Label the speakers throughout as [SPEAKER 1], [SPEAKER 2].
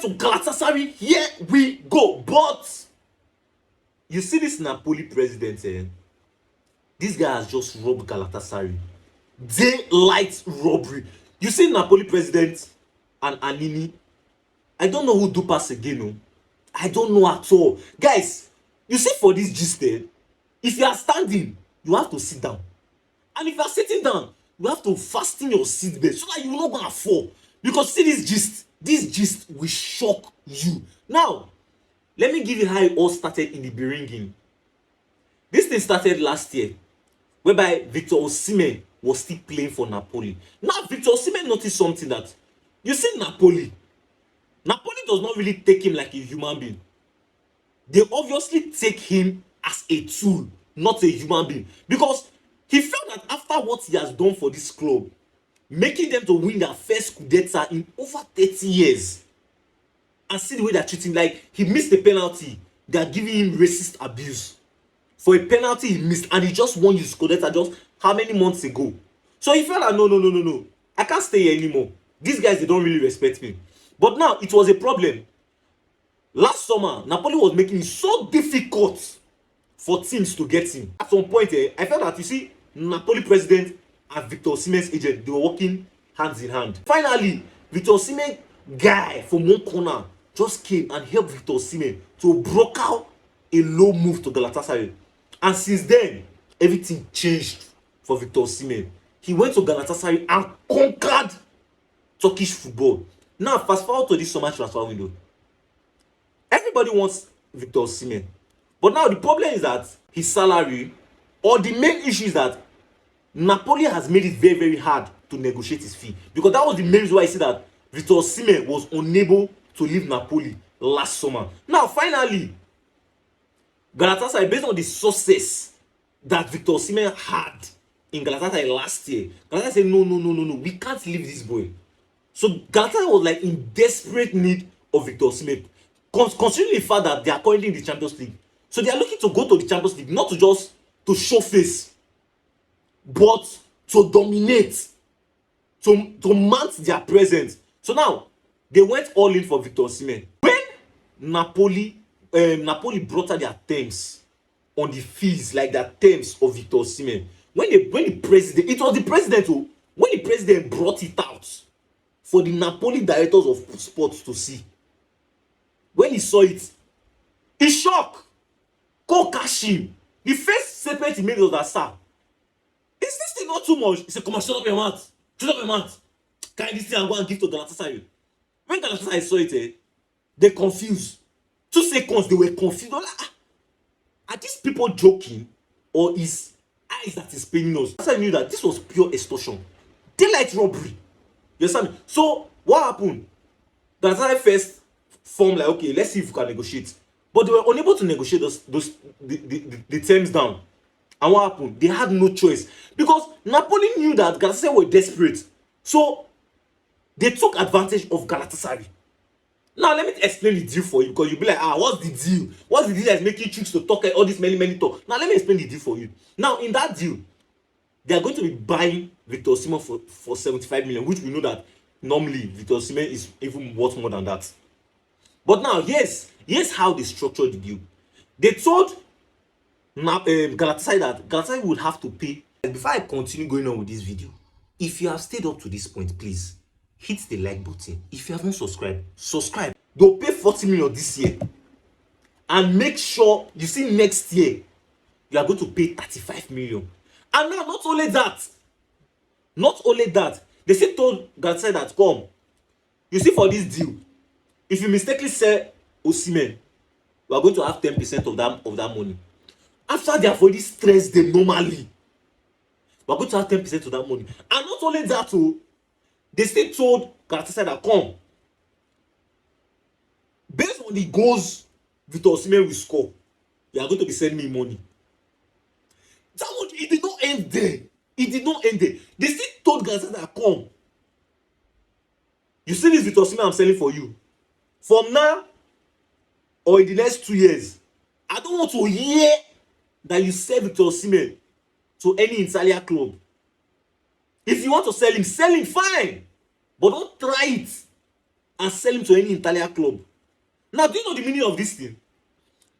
[SPEAKER 1] to Galatasaray. Here we go. But you see this Napoli president, this guy has just robbed Galatasaray. Daylight robbery. You see Napoli president and Anini. I don't know who do pass again. No. I don't know at all. Guys, you see for this gist, if you are standing, you have to sit down. And if you are sitting down, you have to fasten your seatbelt so that you will not gonna fall. Because see this gist will shock you. Now, let me give you how it all started in the beginning. This thing started last year, whereby Victor Osimhen was still playing for Napoli. Now, Victor Osimhen noticed something that, you see Napoli does not really take him like a human being. They obviously take him as a tool, not a human being. Because he felt that after what he has done for this club, making them to win their first Scudetto in over 30 years, and see the way they're treating, like he missed the penalty, they are giving him racist abuse for a penalty he missed, and he just won his Scudetto just how many months ago. So he felt like no, I can't stay here anymore. These guys, they don't really respect me. But now it was a problem. Last summer, Napoli was making it so difficult for teams to get him. At some point, I felt that, you see, Napoli president and Victor Osimhen's agent, they were working hands in hand. Finally, Victor Osimhen guy from one corner just came and helped Victor Osimhen to broker out a low move to Galatasaray. And since then, everything changed for Victor Osimhen. He went to Galatasaray and conquered Turkish football. Now, fast forward to this summer transfer window. Everybody wants Victor Osimhen. But now the problem is that his salary, or the main issue is that Napoli has made it very, very hard to negotiate his fee. Because that was the main reason why I see that Victor Osimhen was unable to leave Napoli last summer. Now, finally, Galatasaray, based on the success that Victor Osimhen had in Galatasaray last year, Galatasaray said, no, we can't leave this boy. So Galatasaray was like in desperate need of Victor Osimhen, considering the fact that they are currently in the Champions League. So they are looking to go to the Champions League, not to just to show face, but to dominate, to mount their presence. So now they went all in for Victor Osimhen. When Napoli brought out their terms on the fees, like the terms of Victor Osimhen, when the president, it was the president who, when the president brought it out for the Napoli directors of sports to see, when he saw it, he shocked. Go cash him. The first statement he made was that, sir, is this thing not too much? He said, come on, shut up your mouth. Shut up your mouth. Carry this thing and go and give to Galatasaray. When Galatasaray saw it, they confused. 2 seconds, they were confused. They were like, are these people joking? Or is eyes that is paying us? Galatasaray knew that this was pure extortion. Daylight robbery. You understand me? So, what happened? Galatasaray first formed like, okay, let's see if we can negotiate. But they were unable to negotiate the terms down. And what happened? They had no choice. Because Napoli knew that Galatasaray were desperate. So, they took advantage of Galatasaray. Now, let me explain the deal for you. Because you'll be like, what's the deal? What's the deal that's making tricks to talk all this many talk? Now, let me explain the deal for you. Now, in that deal, they are going to be buying Victor Osimhen for 75 million, which we know that normally Victor Osimhen is even worth more than that. But now, here's how they structured the deal. They told Galatasaray that Galatasaray would have to pay. Before I continue going on with this video, if you have stayed up to this point, please hit the like button. If you haven't subscribed, subscribe. They'll pay 40 million this year. And make sure, you see, next year, you are going to pay 35 million. And now, not only that, they still told Galatasaray that, come, you see, for this deal, if you mistakenly sell Osimhen, we are going to have 10% of that money. After they have already stressed them normally, we are going to have 10% of that money. And not only that, they still told Galatasaray that, come, based on the goals Victor Osimhen will score, you are going to be sending me money. That one, it did not end there. It did not end there. They still told Galatasaray that, come, you see this Victor Osimhen I'm selling for you. From now or in the next 2 years, I don't want to hear that you sell Victor Osimhen to any Italian club. If you want to sell him, fine. But don't try it. and sell him to any Italian club. Now, do you know the meaning of this thing?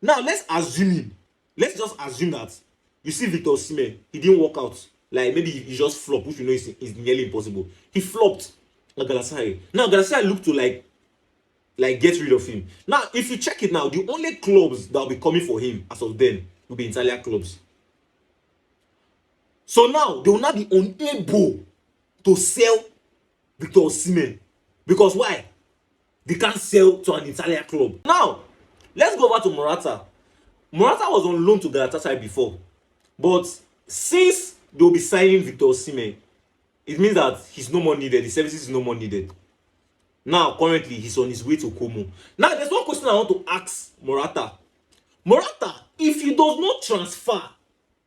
[SPEAKER 1] Now, let's just assume that you see Victor Osimhen, he didn't work out. Like, maybe he just flopped, which you know is nearly impossible. He flopped at Galatasaray. Now, Galatasaray look to like get rid of him. Now, if you check it now, the only clubs that will be coming for him as of then will be Italian clubs. So now, they will not be unable to sell Victor Osimhen. Because why? They can't sell to an Italian club. Now, let's go over to Morata. Morata was on loan to Galatasaray before. But since they will be signing Victor Osimhen, it means that he's no more needed. The services is no more needed. Now, currently, he's on his way to Como. Now, there's one question I want to ask Morata. Morata, if you does not transfer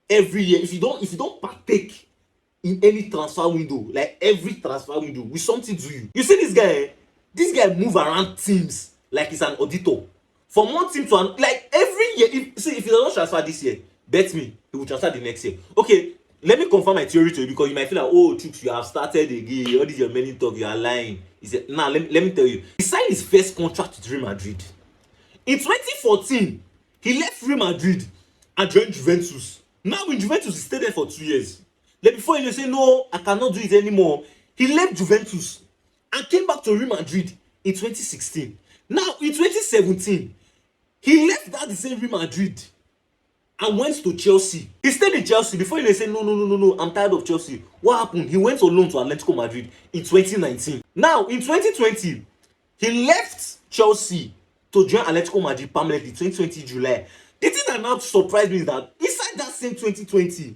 [SPEAKER 1] every year, if you don't partake in any transfer window, like every transfer window, with something to you. You see this guy, eh? This guy move around teams like he's an auditor. From one team to another, like every year. If he does not transfer this year, bet me, he will transfer the next year. Okay, let me confirm my theory to you, because you might feel like, oh, Chooks, you have started again. All this your many talk, you are lying. He said, nah, let me tell you. He signed his first contract with Real Madrid. In 2014, he left Real Madrid and joined Juventus. Now in Juventus, he stayed there for 2 years. Then before he say, no, I cannot do it anymore, he left Juventus and came back to Real Madrid in 2016. Now in 2017, he left that the same Real Madrid and went to Chelsea. He stayed in Chelsea before he say, no, I'm tired of Chelsea. What happened? He went on loan to Atletico Madrid in 2019. Now in 2020, he left Chelsea to join Atletico Madrid permanently 2020 July. The thing that now surprised me is that inside that same 2020,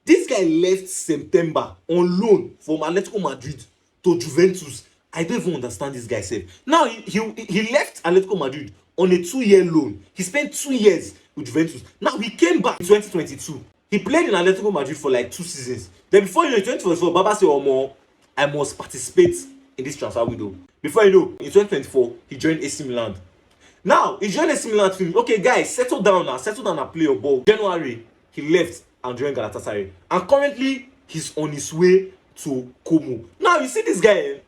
[SPEAKER 1] this guy left September on loan from Atletico Madrid to Juventus. I don't even understand this guy self. Now he left Atletico Madrid on a 2-year loan. He spent 2 years with Juventus. Now he came back in 2022. He played in Atletico Madrid for like 2 seasons. Then before you know, in 2024, Baba said, "Omo, I must participate in this transfer window." Before you know, in 2024, he joined AC Milan. Now he joined AC Milan. Okay, guys, settle down now. Settle down and play your ball. January, he left and joined Galatasaray. And currently, he's on his way to Como. Now you see this guy.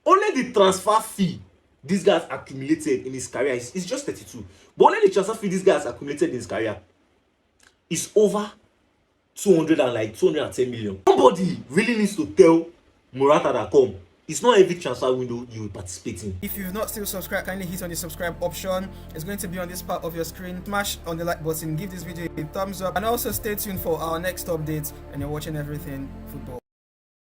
[SPEAKER 1] Only the transfer fee this guy has accumulated in his career is just 32. But only the transfer fee this guy has accumulated in his career is over 210 million. Somebody really needs to tell Morata that come. It's not every transfer window you will participate in.
[SPEAKER 2] If you've not still subscribed, kindly hit on the subscribe option. It's going to be on this part of your screen. Smash on the like button, give this video a thumbs up, and also stay tuned for our next updates. And you're watching Everything Football.